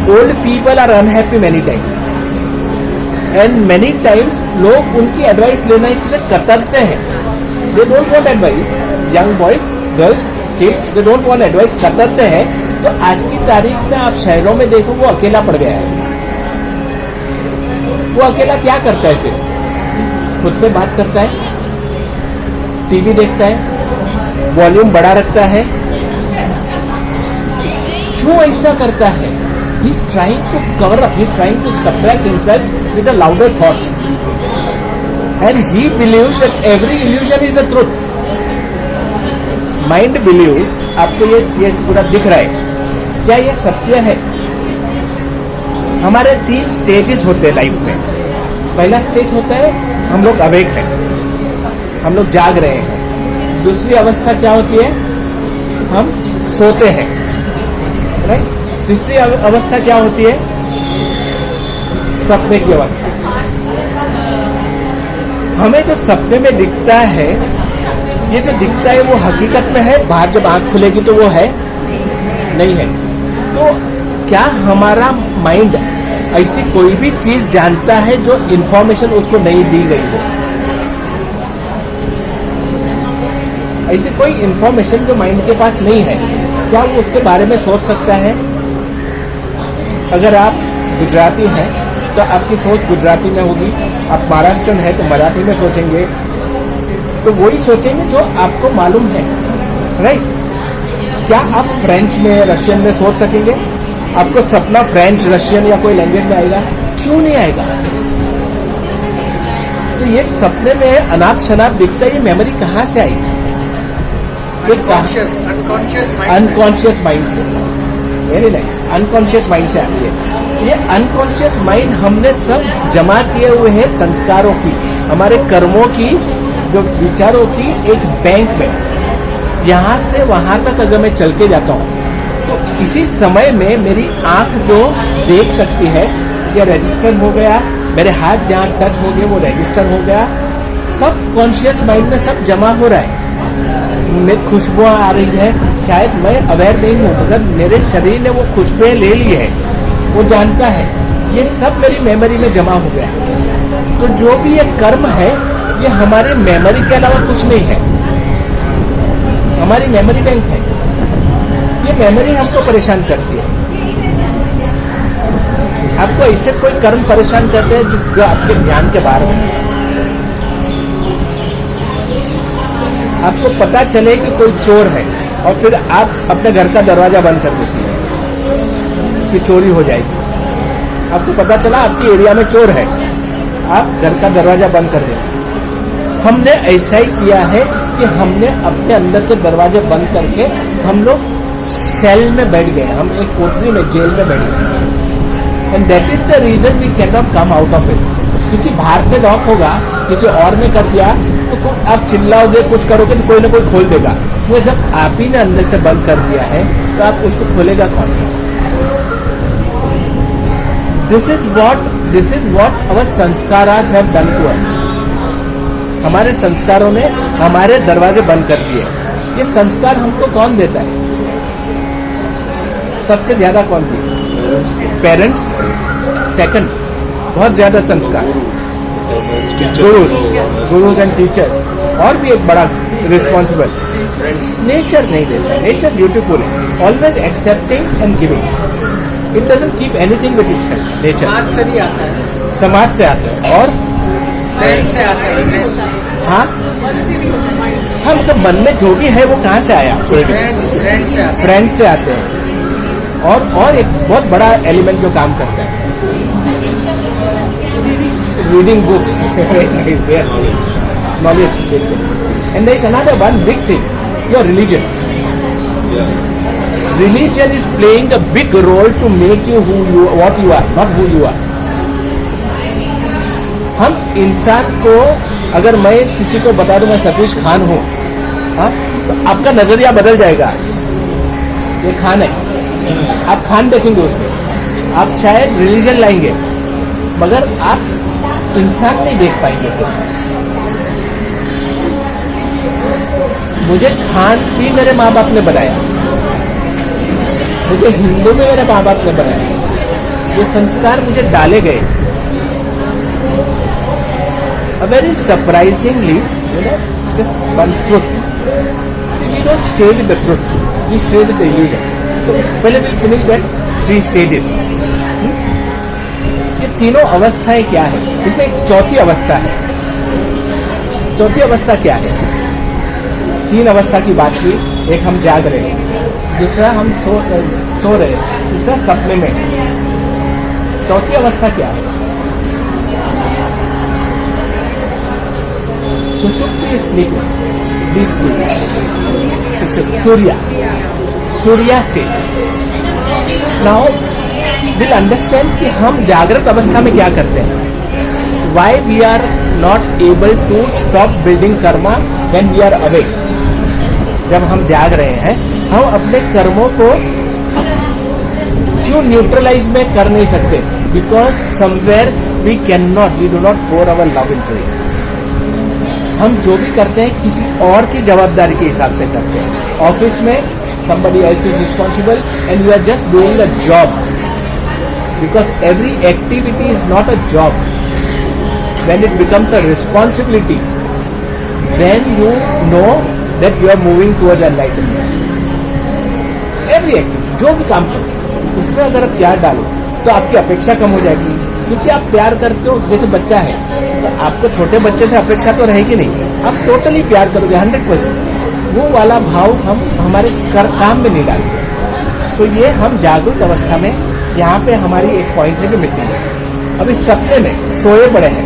Old people are unhappy many times, and many times लोग उनकी advice लेना कतरते हैं. They don't want advice. Young boys, girls, kids, they don't want advice, कतरते हैं. तो आज की तारीख में आप शहरों में देखो, वो अकेला पड़ गया है. वो अकेला क्या करता है फिर? खुद से बात करता है, टीवी देखता है, वॉल्यूम बढ़ा रखता है. क्यों ऐसा करता है? He is trying to cover up, he is trying to suppress himself with the louder thoughts, and he believes that every illusion is a truth. Mind believes, आपको ये पूरा दिख रहा है, क्या ये सत्य है? हमारे 3 स्टेजेस होते हैं लाइफ में. पहला स्टेज होता है हम लोग अवेक हैं, हम लोग जाग रहे हैं. दूसरी अवस्था क्या होती है? हम सोते हैं, राइट. तीसरी अवस्था क्या होती है? सपने की अवस्था. हमें जो सपने में दिखता है, ये जो दिखता है वो हकीकत में है? बाहर जब आंख खुलेगी तो वो है? नहीं है. तो क्या हमारा माइंड ऐसी कोई भी चीज जानता है जो इंफॉर्मेशन उसको नहीं दी गई हो? ऐसी कोई इंफॉर्मेशन जो माइंड के पास नहीं है, क्या वो उसके बारे में सोच सकता है? अगर आप गुजराती हैं तो आपकी सोच गुजराती में होगी. आप महाराष्ट्रन है तो मराठी में सोचेंगे. तो वही सोचेंगे जो आपको मालूम है, राइट. क्या आप फ्रेंच में, रशियन में सोच सकेंगे? आपको सपना फ्रेंच, रशियन या कोई लैंग्वेज में आएगा? क्यों नहीं आएगा? तो ये सपने में अनाप शनाप दिखता है. ये मेमोरी कहाँ से आई? अनकॉन्शियस माइंड से. Very nice. अनकॉन्शियस माइंड से आती है. ये अनकॉन्शियस माइंड हमने सब जमा किए हुए हैं संस्कारों की, हमारे कर्मों की, जो विचारों की एक बैंक में. यहाँ से वहां तक अगर मैं चल के जाता हूँ तो इसी समय में मेरी आंख जो देख सकती है, ये रजिस्टर हो गया. मेरे हाथ जहाँ टच हो गए वो रजिस्टर हो गया. सब कॉन्शियस माइंड में सब जमा हो रहा है. मेरी खुशबुआं आ रही है, शायद मैं अवेयर नहीं हूँ, मगर मेरे शरीर ने वो खुशबुएं ले ली है, वो जानता है. ये सब मेरी मेमोरी में जमा हो गया. तो जो भी ये कर्म है, ये हमारी मेमोरी के अलावा कुछ नहीं है. हमारी मेमोरी बैंक है. ये मेमोरी हमको परेशान करती है. आपको इससे कोई कर्म परेशान करते हैं जो आपके ध्यान के बाहर में. आपको पता चले कि कोई चोर है और फिर आप अपने घर का दरवाजा बंद कर देते हैं कि चोरी हो जाएगी. आपको पता चला आपकी एरिया में चोर है, आप घर का दरवाजा बंद कर देते. हमने ऐसा ही किया है कि हमने अपने अंदर के दरवाजे बंद करके हम लोग सेल में बैठ गए. हम एक कोठरी में, जेल में बैठ गए. And that is the reason we can not come out of it. क्योंकि बाहर से लॉक होगा, किसी और ने कर दिया तो आप चिल्लाओगे, कुछ करोगे तो कोई ना कोई खोल देगा. वो जब आप ही ने अंदर से बंद कर दिया है तो आप उसको खोलेगा कौन? This is what our sanskaras have done to us. हमारे संस्कारों ने हमारे दरवाजे बंद कर दिए. ये संस्कार हमको कौन देता है? सबसे ज्यादा कौन देता? पेरेंट्स. सेकंड, बहुत ज्यादा संस्कार गुरुज एंड टीचर्स. और भी एक बड़ा रिस्पॉन्सिबल नेचर नहीं देता है. नेचर ब्यूटीफुल है, always accepting and giving. It doesn't keep anything with itself. Nature समाज से भी आता है. समाज से आता है और फ्रेंड से आता है. हाँ, हम तो मन में जो भी है वो कहाँ से आया? फ्रेंड से आते हैं. और एक बहुत बड़ा एलिमेंट जो काम करता है, reading books, knowledge. And there is another one big thing, your religion. Religion is playing a big role to make you what you are, not who you are. हम इंसान को, अगर मैं किसी को बता दूं मैं सतीश खान हूँ, हाँ, तो आपका नजरिया बदल जाएगा. ये खान है, आप खान देखेंगे उसमें, आप शायद रिलीजन लाएंगे, मगर आप इंसान नहीं देख पाएंगे. मुझे खान भी मेरे माँ बाप ने बनाया, मुझे हिंदू भी मेरे माँ बाप ने बनाया. ये संस्कार मुझे डाले गए. A very surprisingly, this one truth. We don't stay with the truth. We stay with the illusion. तो पहले we'll finish that 3 stages. ये तीनों अवस्थाएं क्या है? इसमें एक चौथी अवस्था है. चौथी अवस्था क्या है? 3 अवस्था की बात की. एक हम जाग रहे हैं, दूसरा हम सो रहे हैं, तीसरा सपने में. चौथी अवस्था क्या है? सुषुप्ति स्लीप, डीप स्लीप, तुरिया स्टेज. नाउ विल अंडरस्टैंड कि हम जागृत अवस्था में क्या करते हैं. Why we are not able to stop building karma when we are awake. जब हम जाग रहे हैं, हम अपने कर्मों को क्यों न्यूट्रलाइज में कर नहीं सकते? Because somewhere we can not, we do not pour our love into it. हम जो भी करते हैं किसी और की जवाबदारी के हिसाब से करते हैं. ऑफिस में somebody else is responsible and you are just doing a job, because every activity is not a job. When it becomes a responsibility, then you know that you are moving towards enlightenment. Every activity, जो भी काम करो, उसमें अगर आप प्यार डालो तो आपकी अपेक्षा कम हो जाएगी. क्योंकि आप प्यार करते हो. जैसे बच्चा है तो आपको छोटे बच्चे से अपेक्षा तो रहेगी नहीं. आप टोटली प्यार करोगे 100%. वो वाला भाव हम हमारे काम में नहीं डालते. सो ये हम जागरूक अवस्था में, यहाँ पे हमारी एक पॉइंट है कि मिसिंग है. अभी सपने में सोए पड़े हैं,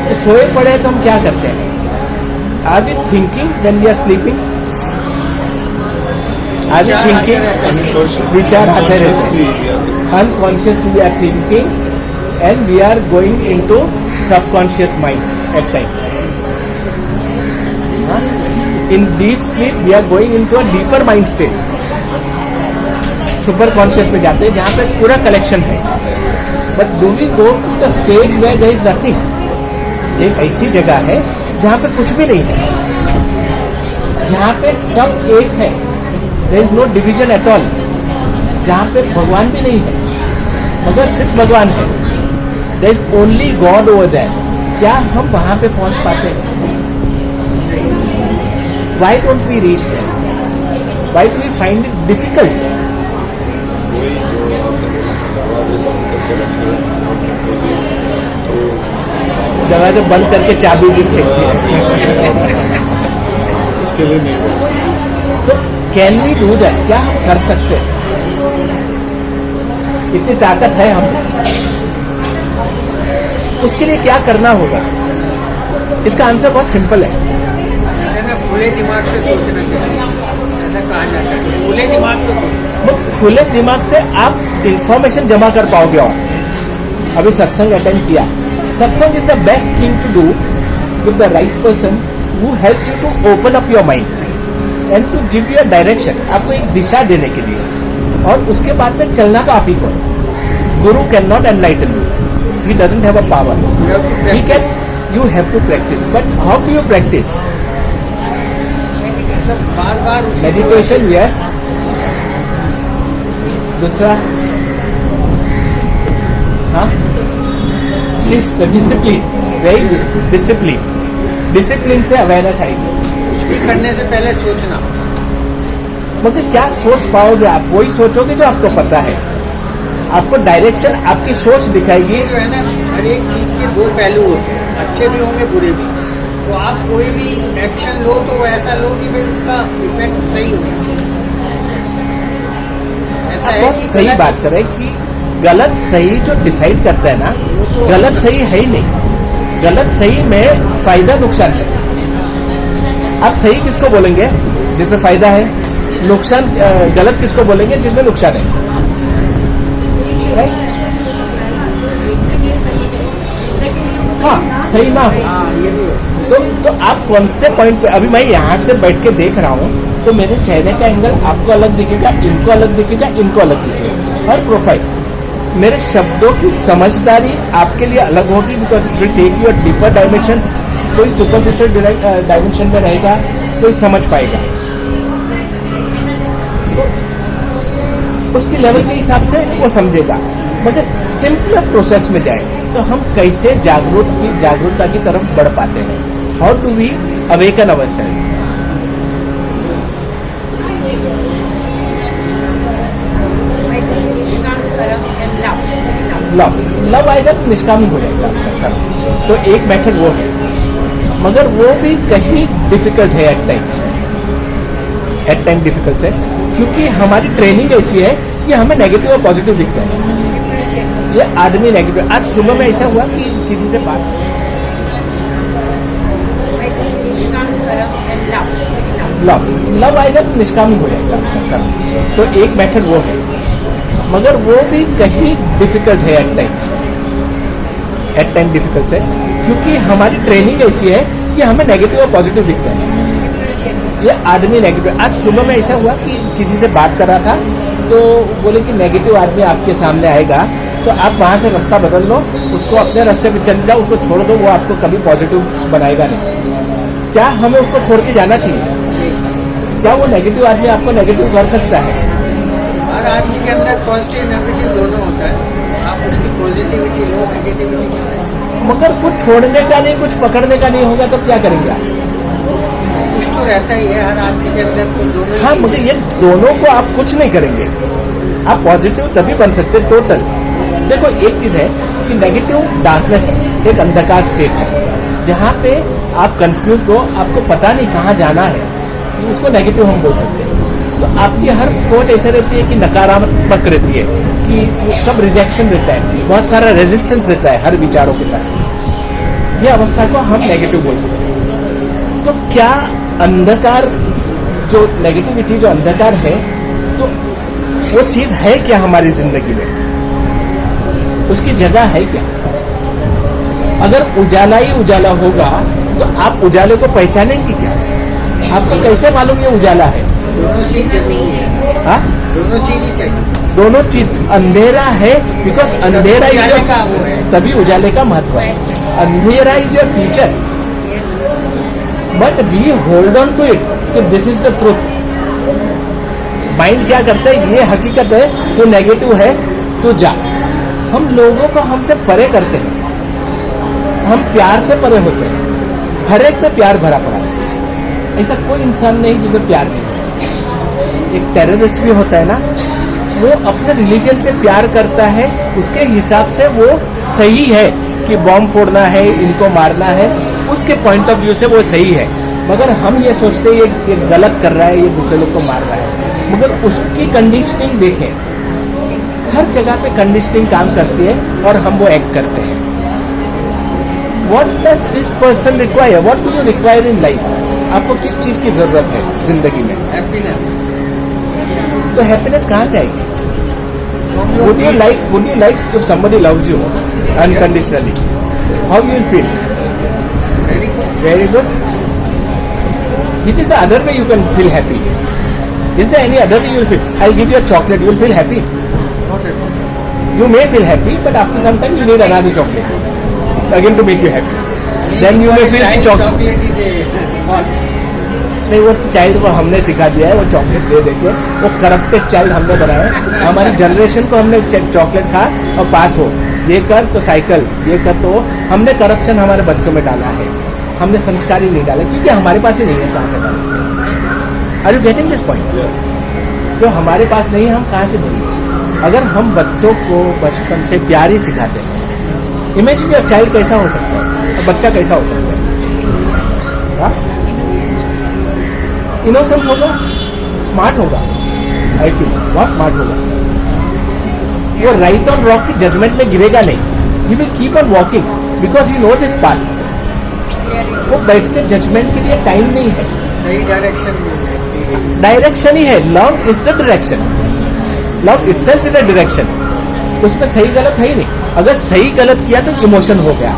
तो सोए पड़े हैं तो हम क्या करते हैं? Are we thinking when we are sleeping? Are we thinking? विचार आते रहते हैं. Unconsciously we are thinking and we are going into subconscious mind at times. In deep sleep, we are going into a deeper mind state. Super conscious में जाते हैं, जहाँ पे पूरा कलेक्शन है. But do we go to the stage where there is nothing? एक ऐसी जगह है जहाँ पे कुछ भी नहीं है, जहाँ पे सब एक है. There is no division at all. जहाँ पे भगवान भी नहीं है, मगर सिर्फ भगवान है. There is only God over there. क्या हम वहाँ पे पहुँच पाते हैं? Why don't we reach there? Why do we find it difficult? दरवाजा बंद करके चाबी भी फेंकती है. इसके लिए नहीं. तो कैन वी डू दैट? क्या हम कर सकते हैं? इतनी ताकत है हम. उसके लिए क्या करना होगा? इसका आंसर बहुत सिंपल है. खुले दिमाग से सोचना चाहिए, ऐसा कहा जाता है. खुले दिमाग से सोचो. खुले दिमाग से आप इंफॉर्मेशन जमा कर पाओगे. और अभी सत्संग अटेंड किया. Satsang is the best thing to do with the right person who helps you to open up your mind and to give you a direction. आपको एक दिशा देने के लिए. और उसके बाद में चलना तो आप ही को. Guru can not enlighten you. He doesn't have a power. He can. You have to practice. But how do you practice? बार बार मेडिटेशन, यस. दूसरा, हाँ, शिष्ट, डिसिप्लिन. Very discipline. डिसिप्लिन से अवेयरनेस आएगी. कुछ भी करने से पहले सोचना. मगर क्या सोच पाओगे आप? वही सोचोगे जो आपको पता है. आपको डायरेक्शन आपकी सोच दिखाएगी. जो है ना, हर एक चीज के 2 पहलू होते हैं, अच्छे भी होंगे बुरे भी. तो आप कोई भी एक्शन लो तो वो ऐसा लो कि भाई उसका इफेक्ट सही होना चाहिए. ऐसा है बहुत कि सही बात करें कि गलत सही जो डिसाइड करता है ना, गलत सही है ही नहीं. गलत सही में फायदा नुकसान है. आप सही किसको बोलेंगे? जिसमें फायदा है. नुकसान गलत किसको बोलेंगे? जिसमें नुकसान है. राइट? हाँ, सही ना हो ये भी है. तो आप कौन से पॉइंट पे? अभी मैं यहाँ से बैठ के देख रहा हूँ तो मेरे चेहरे का एंगल आपको अलग दिखेगा, इनको अलग दिखेगा, इनको अलग दिखेगा. हर प्रोफाइल. मेरे शब्दों की समझदारी आपके लिए अलग होगी, because it will take you a deeper dimension. कोई सुपरफिशियल डायमेंशन में रहेगा, कोई समझ पाएगा. तो उसकी लेवल के हिसाब से वो समझेगा. मगर सिंपल प्रोसेस में जाए तो हम कैसे जागरूकता की तरफ बढ़ पाते हैं. How do we awaken our self? Love आएगा तो निष्काम हो जाएगा आपका कर्म. तो एक मेथड वो है, मगर वो भी कहीं डिफिकल्ट है एट टाइम डिफिकल्ट है, क्योंकि हमारी ट्रेनिंग ऐसी है कि हमें नेगेटिव और पॉजिटिव दिखता है. ये आदमी नेगेटिव. आज सुबह में ऐसा हुआ कि किसी से बात, लव आएगा तो निष्काम हो जाएगा आपका कर्म. तो एक मेथड वो है, मगर वो भी कहीं डिफिकल्ट है एट टाइम डिफिकल्ट है, क्योंकि हमारी ट्रेनिंग ऐसी है कि हमें नेगेटिव और पॉजिटिव दिखता है. ये आदमी नेगेटिव. आज सुबह में ऐसा हुआ कि किसी से बात कर रहा था, तो बोले कि नेगेटिव आदमी आपके सामने आएगा तो आप वहां से रास्ता बदल लो, उसको अपने रास्ते पे चल जाओ, उसको छोड़ दो, वो आपको कभी पॉजिटिव बनाएगा नहीं. क्या हमें उसको छोड़ के जाना चाहिए? क्या वो नेगेटिव आदमी आपको नेगेटिव कर सकता है? हर आदमी के अंदर पॉजिटिव नेगेटिव दोनों होता है. आप उसकी पॉजिटिविटी लो, नेगेटिविटी चलाए. मगर कुछ छोड़ने का नहीं, कुछ पकड़ने का नहीं होगा तो क्या करेंगे आप? कुछ तो रहता ही है हर आदमी के अंदर, तो दोनों ही हाँ, चीज़ें. मगर ये दोनों को आप कुछ नहीं करेंगे. आप पॉजिटिव तभी बन सकते टोटल. देखो एक चीज है कि नेगेटिव डार्कनेस है, एक अंधकार स्टेट है जहाँ पे आप कंफ्यूज हो, आपको पता नहीं कहाँ जाना है, इसको नेगेटिव हम बोल सकते हैं. तो आपकी हर सोच ऐसे रहती है कि नकारात्मक रहती है, कि सब रिजेक्शन रहता है, बहुत सारा रेजिस्टेंस रहता है हर विचारों के साथ. ये अवस्था को हम नेगेटिव बोल सकते हैं. तो क्या अंधकार, जो नेगेटिविटी, जो अंधकार है, तो वो चीज है क्या हमारी जिंदगी में? उसकी जगह है क्या? अगर उजाला ही उजाला होगा तो आप उजाले को पहचानेंगे क्या? आपको कैसे मालूम ये उजाला है? दोनों चीज जरूरी है. हाँ, दोनों चीज ही चाहिए. दोनों चीज. अंधेरा है बिकॉज अंधेरा उजाले का वो है. तभी उजाले का महत्व है. अंधेरा is your teacher, but we hold on to it कि this is the truth. Mind क्या करता है? ये हकीकत है, तो नेगेटिव है तो जा. हम लोगों को हमसे परे करते हैं, हम प्यार से परे होते हैं. हर एक में प्यार भरा पड़ा है. ऐसा कोई इंसान नहीं जिसमें प्यार नहीं है. एक टेररिस्ट भी होता है ना, वो अपने रिलीजन से प्यार करता है, उसके हिसाब से वो सही है कि बॉम्ब फोड़ना है, इनको मारना है, उसके पॉइंट ऑफ व्यू से वो सही है. मगर हम ये सोचते हैं ये गलत कर रहा है, ये दूसरे लोग को मार रहा है. मगर उसकी कंडीशनिंग देखें, हर जगह पे कंडीशनिंग काम करती है और हम वो एक्ट करते हैं. What does this person require? What do you require in life? आपको किस चीज की जरूरत है जिंदगी में? हैप्पीनेस. तो हैप्पीनेस कहाँ से आएगी? Would you like if somebody loves you unconditionally? How you will feel? Very good. Very good. Which is the other way you can feel happy? Is there any other way you will feel? I'll give you a chocolate. You will feel happy. Not at all. You may feel happy, but after some time you need another chocolate again to make you happy. Then you may feel कि chocolate is नहीं, वो child को हमने सिखा दिया है, वो chocolate दे देके वो करप्टेड चाइल्ड हमने बनाया है. हमारी जनरेशन को हमने चॉकलेट खा और पास हो, ये कर तो साइकिल, ये कर तो हमने करप्शन हमारे बच्चों में डाला है. हमने संस्कार ही नहीं डाला क्योंकि हमारे पास ही नहीं है, कहाँ से डालेंगे? Are you getting this point? जो हमारे पास नहीं है हम कहाँ से देंगे? अगर हम बच्चों को बचपन से प्यार ही सिखाते हैं. इमेजिन योर चाइल्ड कैसा हो सकता है और बच्चा कैसा हो सकता है? इनोसेंट होगा, स्मार्ट होगा. आई फील बहुत स्मार्ट होगा. वो राइट ऑन रॉक की जजमेंट में गिरेगा नहीं. He will keep on walking because he knows his path. वो बैठ के जजमेंट के लिए टाइम नहीं है. सही डायरेक्शन में. डायरेक्शन ही है. Love is the direction. Love itself is a direction. उसमें सही गलत है ही नहीं. अगर सही गलत किया तो इमोशन हो गया,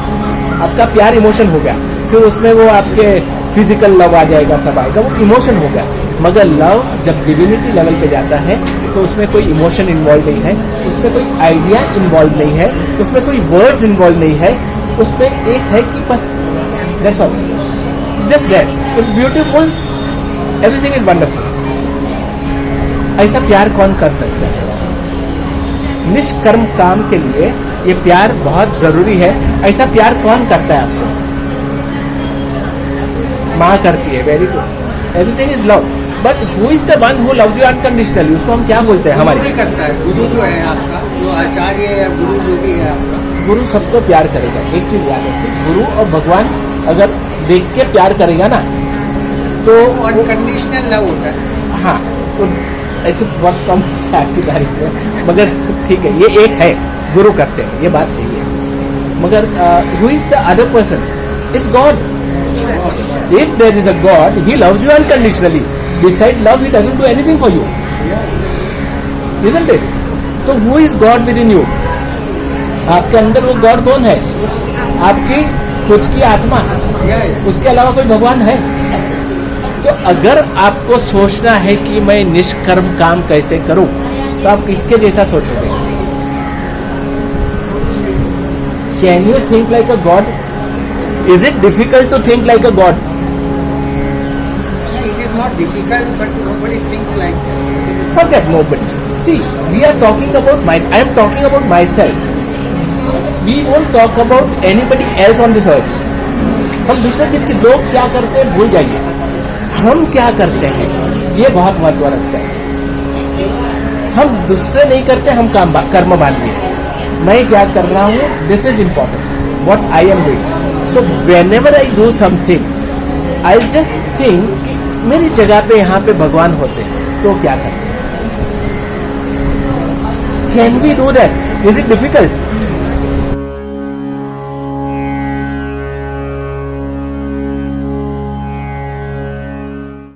आपका प्यार इमोशन हो गया, फिर उसमें वो आपके फिजिकल लव आ जाएगा, सब आएगा, वो इमोशन हो गया. मगर लव जब डिविनिटी लेवल पे जाता है तो उसमें कोई इमोशन इन्वॉल्व नहीं है, उसमें कोई आइडिया इन्वॉल्व नहीं है, उसमें कोई वर्ड्स इन्वॉल्व नहीं है. उसमें एक है कि बस that's all, just that. It's beautiful, everything is wonderful. ऐसा प्यार कौन कर सकता है? निष्कर्म काम के लिए ये प्यार बहुत जरूरी है। ऐसा प्यार कौन करता है आपको? माँ करती है, very good, everything is love. But who is the one who loves you unconditionally? उसको हम क्या बोलते हैं? गुरु हमारे भी करता है, गुरु जो है आपका, जो आचार्य है या गुरु जो भी है आपका, गुरु सबको प्यार करेगा। एक चीज याद रखिए, गुरु और भगवान अगर देख के प्यार करेगा ना तो अनकंडीशनल लव होता है। हाँ, तो ऐसे बहुत कम होता है आज की तारीख में, मगर ठीक है, ये एक है, गुरु करते हैं, ये बात सही है। मगर who is the other person? It's God. If there is a God, he loves you unconditionally. Beside love, he doesn't do anything for you, isn't it? So who is God within you? आपके अंदर वो God कौन है? आपकी खुद की आत्मा, उसके अलावा कोई भगवान है? तो अगर आपको सोचना है कि मैं निष्कर्म काम कैसे करूं, तो आप किसके जैसा सोचोगे? Can you think like a God? Is it difficult to think like a God? It is not difficult, but nobody thinks like that. Forget nobody. See, we are talking about I am talking about myself. We won't talk about anybody else on this earth. हम दूसरे किसके लोग क्या करते हैं भूल जाइए, हम क्या करते हैं ये बहुत महत्व रखता है। हम दूसरे नहीं करते, हम कर्म बांधिए। मैं क्या कर रहा हूँ, this is important, what I am doing. So whenever I do something, I just think मेरी जगह पे यहाँ पे भगवान होते तो क्या करते? Can we do that? Is it difficult?